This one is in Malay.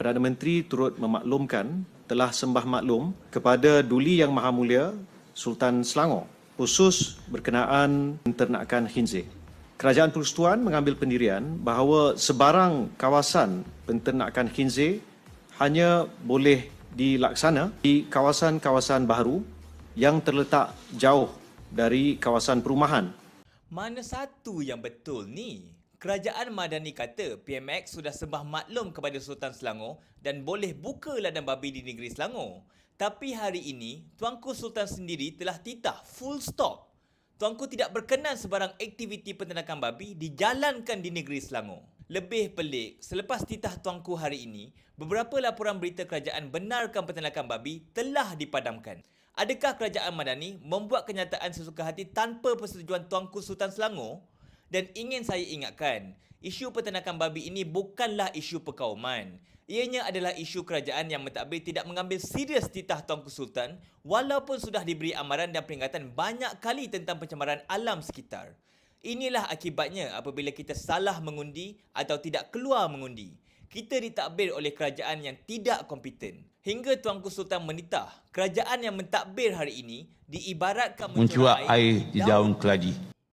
Perdana Menteri turut memaklumkan telah sembah maklum kepada Duli Yang Maha Mulia Sultan Selangor khusus berkenaan penternakan khinzir. Kerajaan Persekutuan mengambil pendirian bahawa sebarang kawasan penternakan khinzir hanya boleh dilaksana di kawasan-kawasan baharu yang terletak jauh dari kawasan perumahan. Mana satu yang betul ni? Kerajaan Madani kata PMX sudah sembah maklum kepada Sultan Selangor dan boleh buka ladang babi di negeri Selangor. Tapi hari ini, Tuanku Sultan sendiri telah titah full stop. Tuanku tidak berkenan sebarang aktiviti penternakan babi dijalankan di negeri Selangor. Lebih pelik, selepas titah Tuanku hari ini, beberapa laporan berita kerajaan benarkan penternakan babi telah dipadamkan. Adakah kerajaan Madani membuat kenyataan sesuka hati tanpa persetujuan Tuanku Sultan Selangor? Dan ingin saya ingatkan, isu penternakan babi ini bukanlah isu perkauman. Ianya adalah isu kerajaan yang mentadbir tidak mengambil serius titah Tuanku Sultan walaupun sudah diberi amaran dan peringatan banyak kali tentang pencemaran alam sekitar. Inilah akibatnya apabila kita salah mengundi atau tidak keluar mengundi. Kita ditadbir oleh kerajaan yang tidak kompeten. Hingga Tuanku Sultan menitah, kerajaan yang mentadbir hari ini diibaratkan mencuak air di daun keladi.